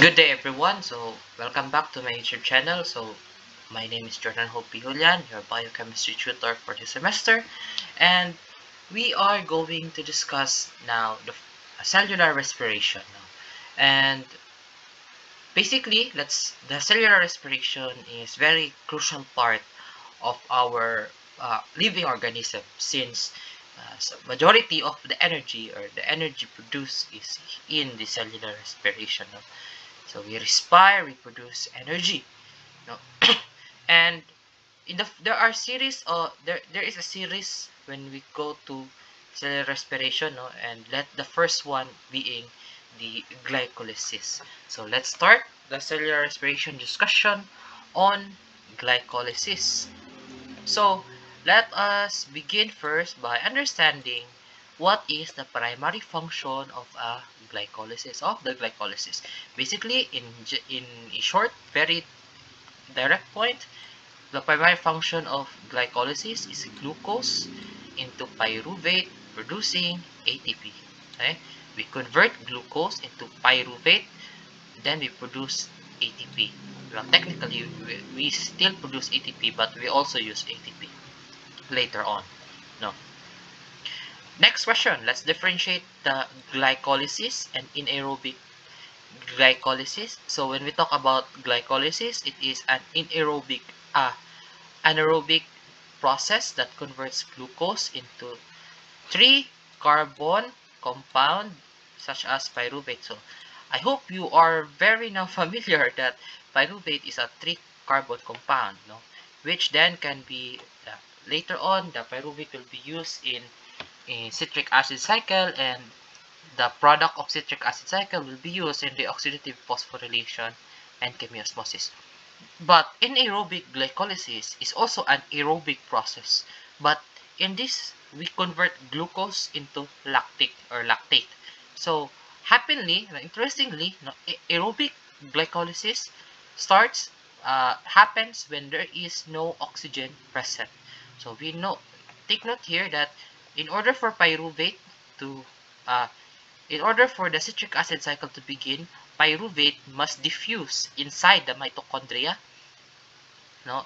Good day everyone. Welcome back to my YouTube channel. My name is Jordan Hope Julian, your biochemistry tutor for this semester, and we are going to discuss now the cellular respiration. And basically, the cellular respiration is very crucial part of our living organism, since majority of the energy or the energy produced is in the cellular respiration. So we respire, we produce energy. No? And there is a series when we go to cellular respiration, no? And let the first one being the glycolysis. So let's start the cellular respiration discussion on glycolysis. So let us begin first by understanding what is the primary function of the glycolysis. Basically, in a short, very direct point, the primary function of glycolysis is glucose into pyruvate, producing ATP. Okay? We convert glucose into pyruvate, then we produce ATP. Well, technically, we still produce ATP, but we also use ATP later on. No. Next question. Let's differentiate the glycolysis and anaerobic glycolysis. So when we talk about glycolysis, it is an anaerobic process that converts glucose into 3-carbon compound such as pyruvate. So I hope you are very now familiar that pyruvate is a 3-carbon compound, no? Which then can be later on the pyruvate will be used in citric acid cycle, and the product of citric acid cycle will be used in the oxidative phosphorylation and chemiosmosis. But anaerobic glycolysis is also an aerobic process, but in this we convert glucose into lactate. So interestingly, aerobic glycolysis happens when there is no oxygen present. So take note here that in order for pyruvate to in order for the citric acid cycle to begin, pyruvate must diffuse inside the mitochondria. No,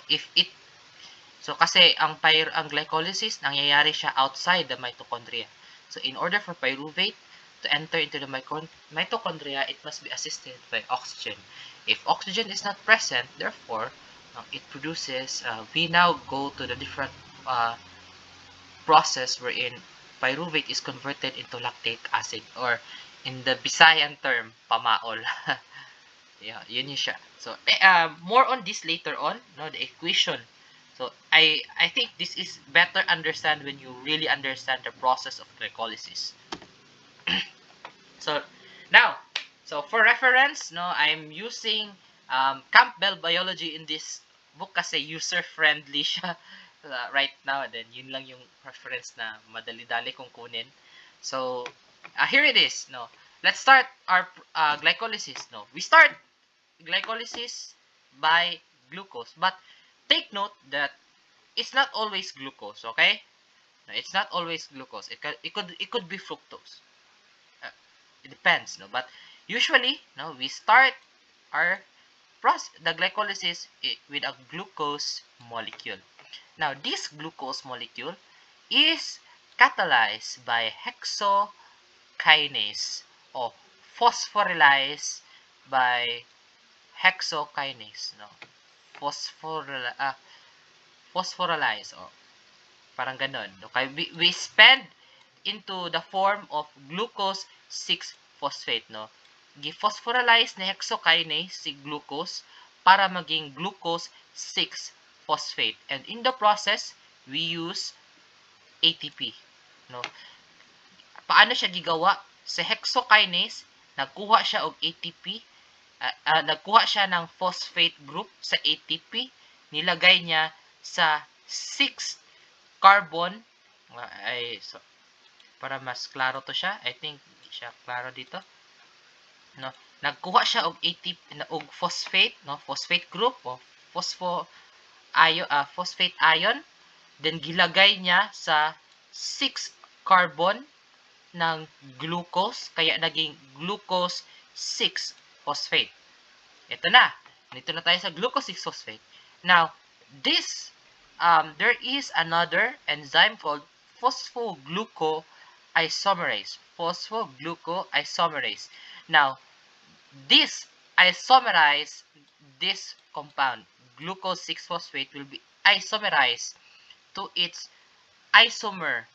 kasi ang glycolysis nangyayari siya outside the mitochondria. So in order for pyruvate to enter into the mitochondria, it must be assisted by oxygen. If oxygen is not present, therefore, it produces, we now go to the different process wherein pyruvate is converted into lactic acid, or in the Visayan term, pamaol. Yeah, yun siya. So, more on this later on, no, the equation. So, I think this is better understand when you really understand the process of glycolysis. So, now, for reference, no, I'm using Campbell Biology in this book kasi user-friendly siya right now. Then, yun lang yung reference na madali-dali kong kunin. So, here it is. No, let's start our glycolysis. No, we start glycolysis by glucose, but take note that it's not always glucose. Okay, no, it's not always glucose. It could be fructose. It depends, no, but usually, no, we start the glycolysis with a glucose molecule. Now, this glucose molecule is catalyzed by hexokinase or phosphorylized by hexokinase, no? Phosphorylase, or parang ganon. Okay, we spend into the form of glucose 6-phosphate, no? Gi-phosphorylize na hexokinase si glucose para maging glucose 6-phosphate. And in the process, we use ATP, no? Paano siya gigawa? Sa hexokinase, nagkuha siya og ATP, nagkuha siya ng phosphate group sa ATP, nilagay niya sa 6-carbon, so, para mas klaro to siya, I think siya klaro dito, no? Nagkuha siya og ATP og phosphate, no, phosphate group o phosphate ion, then gilagay niya sa 6-carbon ng glucose, kaya naging glucose 6-phosphate. Ito na. Dito na tayo sa glucose 6-phosphate. Now, there is another enzyme called phosphoglucoisomerase. Phosphoglucoisomerase. Now, this isomerize this compound, glucose 6-phosphate, will be isomerized to its isomer,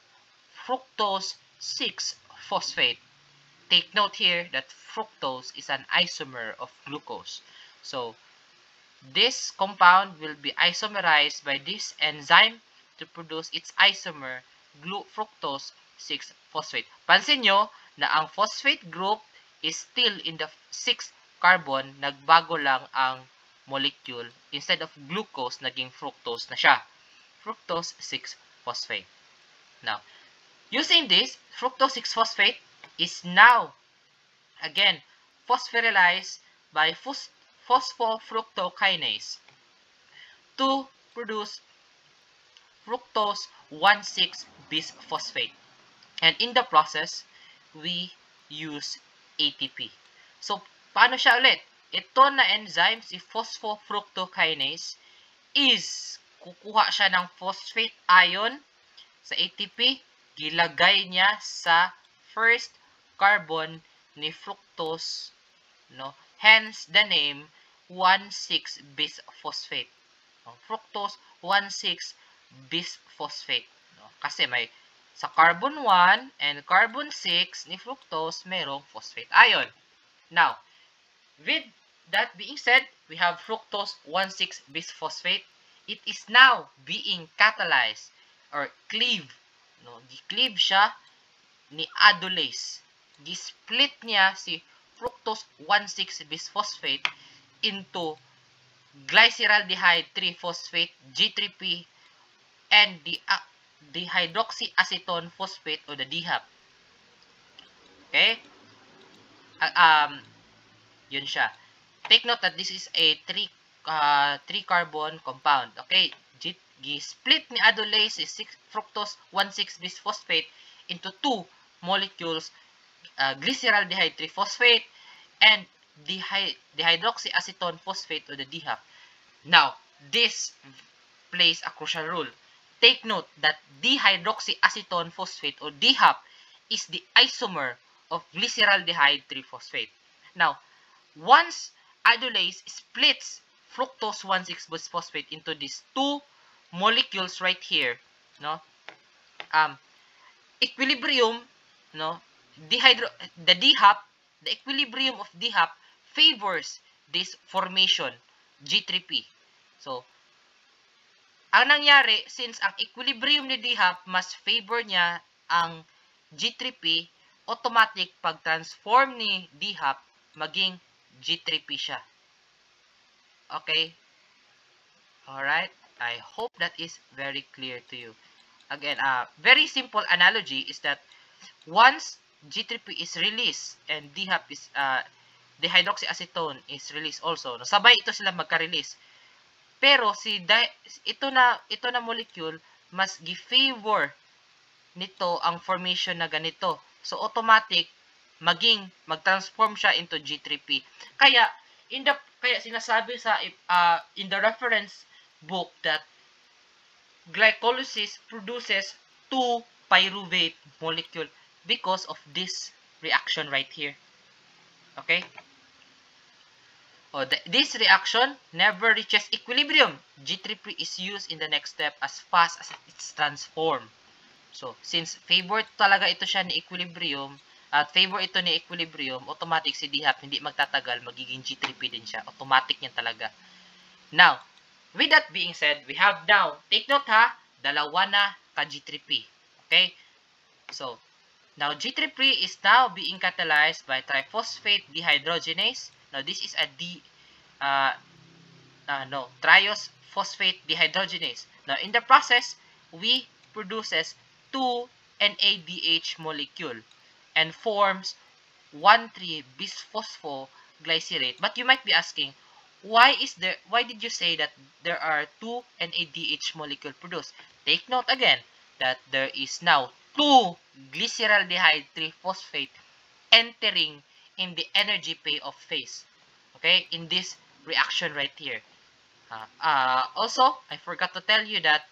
fructose 6-phosphate. Take note here that fructose is an isomer of glucose. So, this compound will be isomerized by this enzyme to produce its isomer, fructose 6-phosphate. Pansin nyo na ang phosphate group is still in the 6 carbon, nagbago lang ang molecule. Instead of glucose, naging fructose na siya. Fructose 6-phosphate. Now, using this, fructose 6-phosphate is now, again, phosphorylized by phosphofructokinase to produce fructose 1,6-bisphosphate. And in the process, we use ATP. So, paano siya ulit? Ito na enzyme, si phosphofructokinase, is kukuha siya ng phosphate ion sa ATP, gilagay niya sa first carbon ni fructose, no? Hence the name 1,6-bisphosphate. No? Fructose 1,6-bisphosphate. No? Kasi may sa carbon 1 and carbon 6 ni fructose, mayroong phosphate ion. Now, with that being said, we have fructose 1,6-bisphosphate. It is now being catalyzed or cleaved. No? Gi-cleave siya ni adolase. Gi-split niya si fructose 1,6-bisphosphate into glyceraldehyde 3-phosphate, G3P, and the dihydroxyacetone phosphate o the DHAP. Okay? Yun siya. Take note that this is a 3-carbon compound. Okay? Split ni adolase is fructose 1,6-bisphosphate into 2 molecules, glyceraldehyde 3-phosphate and dihydroxyacetone phosphate or the DHAP. Now, this plays a crucial role. Take note that dihydroxyacetone phosphate or DHAP is the isomer of glyceraldehyde 3-phosphate. Now, once adolase splits fructose 1,6-bisphosphate into these 2 molecules right here, no? Equilibrium, no? The DHAP, the equilibrium of DHAP favors this formation, G3P. So, ang nangyari, since ang equilibrium ni DHAP mas favor niya ang G3P, automatic pag-transform ni DHAP, maging G3P siya. Okay? Alright? I hope that is very clear to you. Again, very simple analogy is that once G3P is released and DHAP is, dihydroxyacetone is released also, no? Sabay ito sila magka-release. Pero ito na molecule mas gi-favor nito ang formation na ganito. So automatic mag-transform siya into G3P. Kaya sinasabi sa in the reference book that glycolysis produces 2 pyruvate molecule because of this reaction right here. Okay? This reaction never reaches equilibrium. G3P is used in the next step as fast as it's transformed. So, since favor talaga ito siya ni equilibrium, at favor ito ni equilibrium, automatic si DHAP hindi magtatagal, magiging G3P din siya. Automatic yan talaga. Now, with that being said, we have now, take note ha, dalawa na ka G3P. Okay? So, now G3P is now being catalyzed by triphosphate dehydrogenase. Now, this is a triose phosphate dehydrogenase. Now, in the process, we produces 2 NADH molecule and forms 1,3-bisphosphoglycerate. But you might be asking, why did you say that there are 2 NADH molecule produced? Take note again that there is now 2 glyceraldehyde 3-phosphate entering in the energy payoff phase. Okay, in this reaction right here. Also, I forgot to tell you that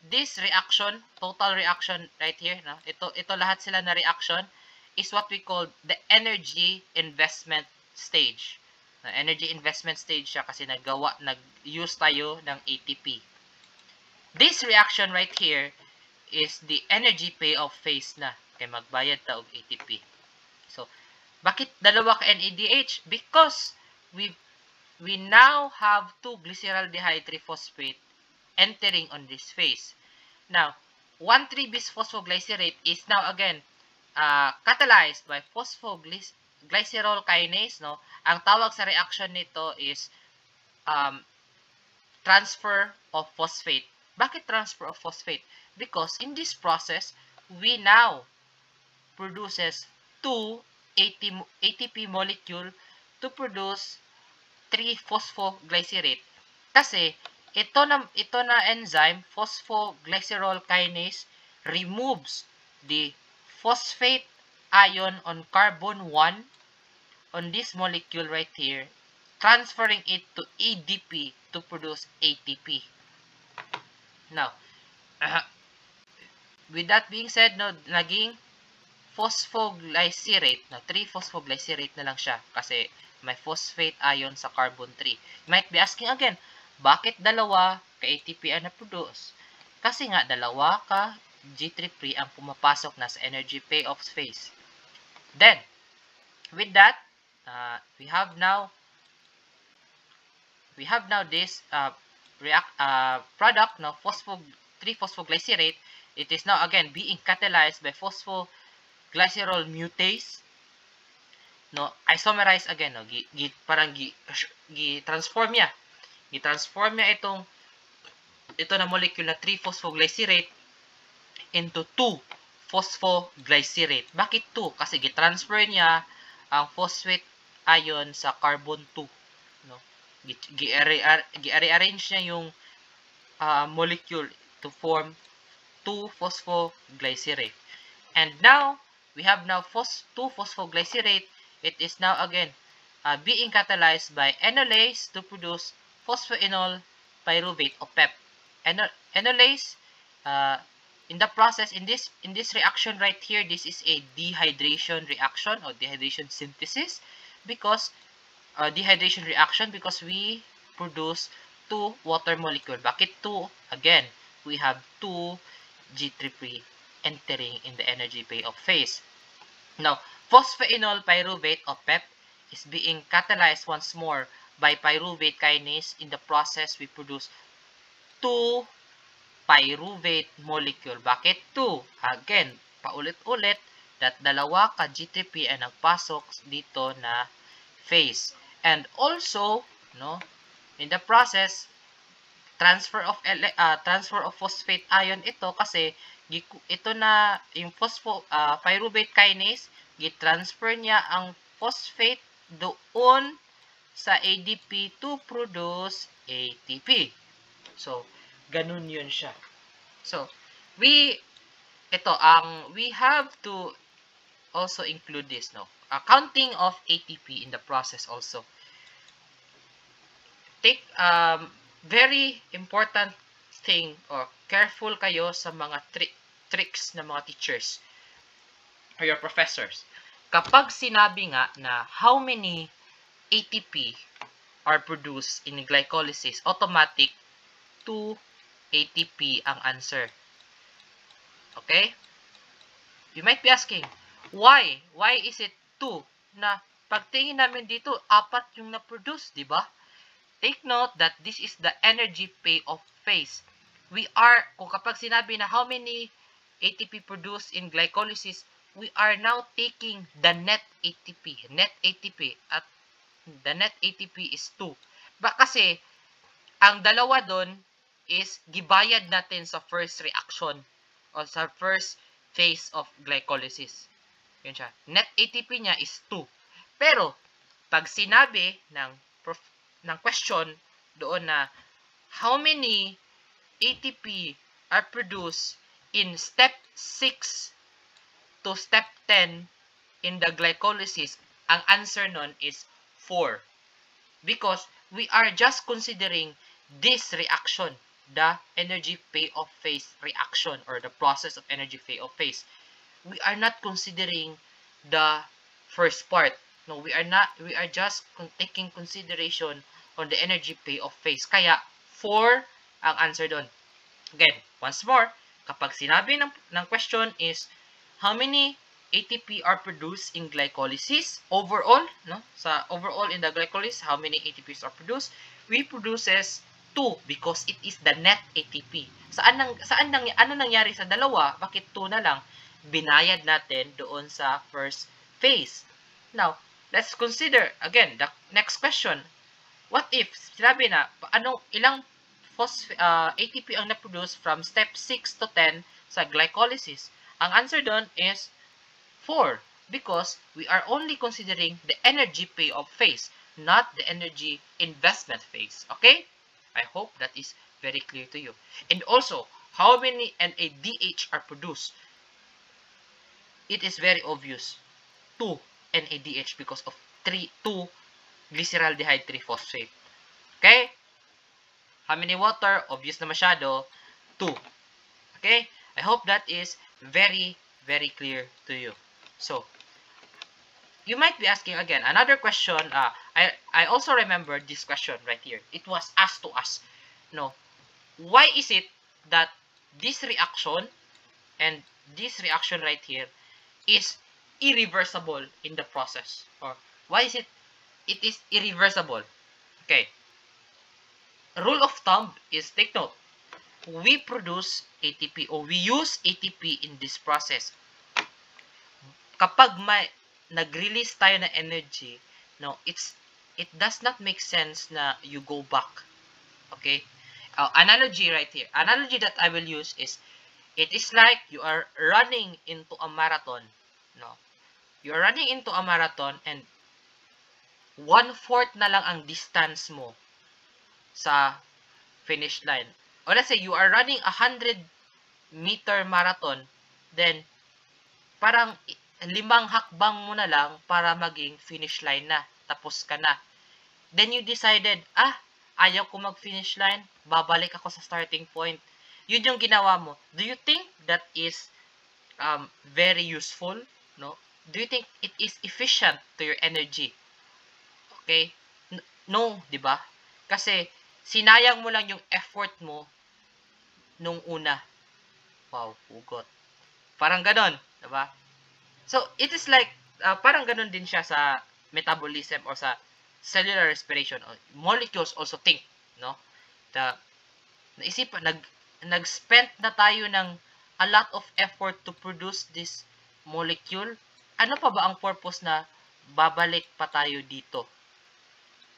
this reaction, total reaction right here, no? Ito lahat sila na reaction is what we call the energy investment stage. Energy investment stage siya kasi nag-use tayo ng ATP. This reaction right here is the energy payoff phase na. Kaya magbayad ta og ATP. So, bakit dalawa ka NADH? Because we now have 2 glyceryl dihydrophosphate entering on this phase. Now, 1,3-bisphosphoglycerate is now again catalyzed by phosphoglycerol kinase. No? Ang tawag sa reaction nito is transfer of phosphate. Bakit transfer of phosphate? Because in this process, we now produces 2 ATP molecule to produce 3-phosphoglycerate. Kasi ito na enzyme, phosphoglycerol kinase, removes the phosphate ion on carbon 1 on this molecule right here, transferring it to ADP to produce ATP. Now, with that being said, no, naging phosphoglycerate, na 3-phosphoglycerate na lang siya kasi may phosphate ion sa carbon 3. You might be asking again, bakit dalawa ka ATP ang na-produce? Kasi nga, dalawa ka G3 ang pumapasok na sa energy payoff phase. Then, with that, we have now this product, no, 3-phosphoglycerate. It is now again being catalyzed by phosphoglycerol mutase. No, isomerize again, no, parang gi-transform niya. I-transform niya ito na molecule na 3-phosphoglycerate into 2-phosphoglycerate. Bakit 2? Kasi gi-transfer niya ang phosphate ion sa carbon 2. No? Gi-rearrange niya yung molecule to form 2-phosphoglycerate. And now, we have now 2-phosphoglycerate. It is now again being catalyzed by enolase to produce phosphoenol pyruvate o PEP. Enolase, in the process, in this reaction right here, this is a dehydration reaction or dehydration synthesis because dehydration reaction because we produce 2 water molecule. Bakit 2? Again, we have 2 G3 entering in the energy payoff phase. Now, phosphoenol pyruvate or PEP is being catalyzed once more by pyruvate kinase. In the process, we produce 2 pyruvate molecule. Bakit 2? Again, paulit-ulit that dalawa ka G3 ang nagpasok dito na phase. And also, no, in the process, transfer of phosphate ion ito kasi ito na yung pyruvate kinase, gi-transfer niya ang phosphate doon sa ADP to produce ATP. So, ganun yun siya. So, we have to also include this, no? Counting of ATP in the process also. Take very important thing or careful kayo sa mga tricks ng mga teachers or your professors. Kapag sinabi nga na how many ATP are produced in glycolysis, automatic 2 ATP ang answer. Okay? You might be asking, why? Why is it 2? Na pagtingin namin dito, 4 yung na-produce, di ba? Take note that this is the energy payoff phase. Kung kapag sinabi na how many ATP produced in glycolysis, we are now taking the net ATP. Net ATP. At the net ATP is 2. Kasi, ang dalawa doon is gibayad natin sa first reaction o sa first phase of glycolysis. Yun siya. Net ATP niya is 2. Pero, pag sinabi ng question doon na how many ATP are produced in step 6 to step 10 in the glycolysis, ang answer nun is 4. because we are just considering this reaction, the energy payoff phase reaction, or the process of energy payoff phase. We are not considering the first part. No, we are not. We are just taking consideration on the energy payoff phase. Kaya 4 ang answer doon. Again, once more, kapag sinabi ng question is how many ATP are produced in glycolysis overall, no? Sa overall in the glycolysis, how many ATPs are produced? We produces 2 because it is the net ATP. Ano nangyari sa dalawa? Bakit 2 na lang? Binayad natin doon sa first phase. Now, let's consider again the next question. What if sinabi na ilang ATP ang na-produce from step 6 to 10 sa glycolysis? Ang answer doon is 4 because we are only considering the energy payoff phase, not the energy investment phase. Okay? I hope that is very clear to you. And also, how many NADH are produced? It is very obvious. 2 NADH because of 2 glyceraldehyde 3-phosphate. Okay? How many water? Obvious na masyado. 2. Okay? I hope that is very, very clear to you. So, you might be asking again, another question. I also remember this question right here. It was asked to us. No, why is it that this reaction and this reaction right here is irreversible in the process? Or why is it is irreversible? Okay. Rule of thumb is, take note, we produce ATP or we use ATP in this process. Kapag nag-release tayo ng energy, no, it does not make sense na you go back. Okay? Analogy right here. Analogy that I will use is, it is like you are running into a marathon. No? You are running into a marathon and 1/4 na lang ang distance mo sa finish line. Or let's say you are running 100-meter marathon, then parang 5 hakbang mo na lang para maging finish line na. Tapos ka na. Then you decided, ayaw ko mag-finish line, babalik ako sa starting point. Yun yung ginawa mo. Do you think that is very useful? No? Do you think it is efficient to your energy? Okay? No, di ba? Kasi sinayang mo lang yung effort mo nung una. Wow, hugot. Parang ganon, di ba? So, it is like, parang ganon din siya sa metabolism or sa cellular respiration. Molecules also think, no? Naisipan, nag-spend na tayo ng a lot of effort to produce this molecule. Ano pa ba ang purpose na babalik pa tayo dito?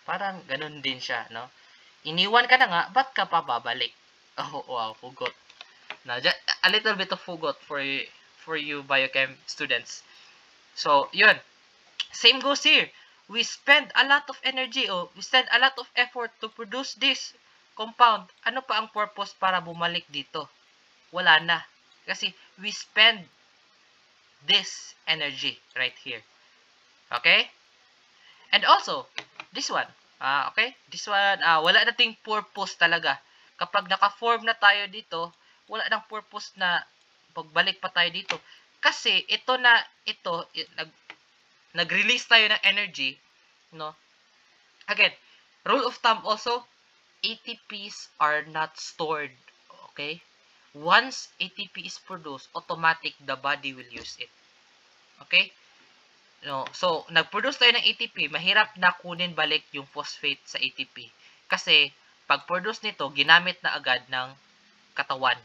Parang ganon din siya, no? Iniwan ka na nga, ba't ka pa babalik? Oh, wow, hugot. Now, a little bit of hugot for you biochem students. So, yun. Same goes here. We spend a lot of energy, we spend a lot of effort to produce this compound. Ano pa ang purpose para bumalik dito? Wala na. Kasi we spend this energy right here. Okay? And also, this one. Okay? This one, wala nating purpose talaga. Kapag naka-form na tayo dito, wala nang purpose na pagbalik pa tayo dito. Kasi nag-release tayo ng energy, no? Again, rule of thumb also, ATPs are not stored, okay? Once ATP is produced, automatic the body will use it. Okay? No, so nag-produce tayo ng ATP, mahirap na kunin balik yung phosphate sa ATP. Kasi pag-produce nito, ginamit na agad ng katawan.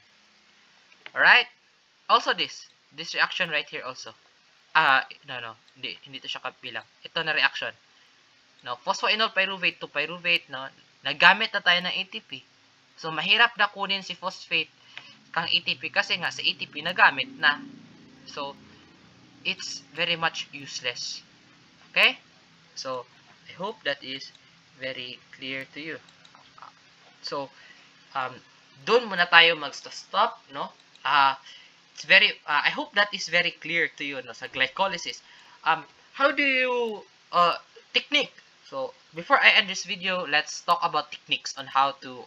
Alright? Also this reaction right here also. Hindi to siya kabilang. Ito na reaction. No, phosphoenol pyruvate to pyruvate, no, nagamit na tayo ng ATP. So mahirap na kunin si phosphate kang ATP kasi nga sa ATP nagamit na. So it's very much useless. Okay? So I hope that is very clear to you. So doon muna tayo mag-stop, no? It's very I hope that is very clear to you, no, sa glycolysis. How do you technique? So before I end this video, let's talk about techniques on how to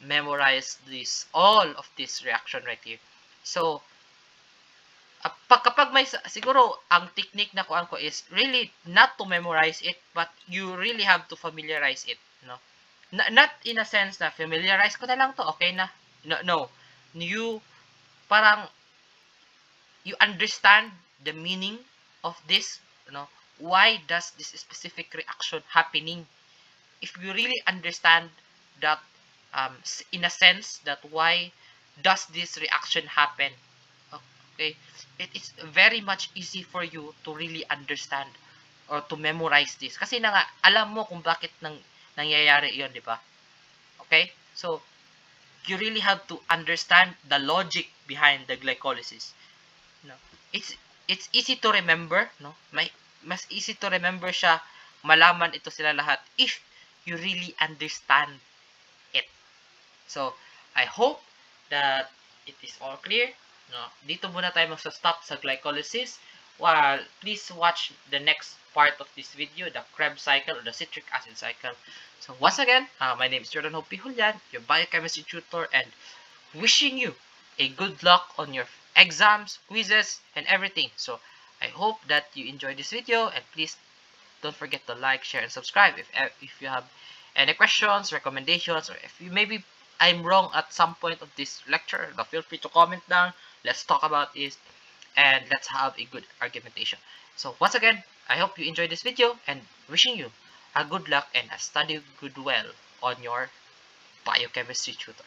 memorize all of this reaction right here. So, kapag may, siguro, ang technique na kuhaan ko is really not to memorize it, but you really have to familiarize it, no? Not in a sense na familiarize ko na lang to, okay na. No. You, parang, you understand the meaning of this, why does this specific reaction happening? If you really understand that, in a sense, that why does this reaction happen, okay, it is very much easy for you to really understand or to memorize this. Kasi na nga, alam mo kung bakit nangyayari yon, di ba? Okay? So, you really have to understand the logic behind the glycolysis. No? It's easy to remember, no? Mas easy to remember siya, malaman ito sila lahat if you really understand it. So, I hope that it is all clear. No? Dito muna tayo magsa-stop sa glycolysis. While please watch the next part of this video, the Krebs cycle or the citric acid cycle. So once again, my name is Jordan Hope Julian, your biochemistry tutor, and wishing you a good luck on your exams, quizzes, and everything. So I hope that you enjoyed this video, and please don't forget to like, share, and subscribe. If you have any questions, recommendations, or if you maybe I'm wrong at some point of this lecture, feel free to comment down. Let's talk about this, and let's have a good argumentation. So once again, I hope you enjoyed this video, and wishing you a good luck and a study good well on your biochemistry tutor.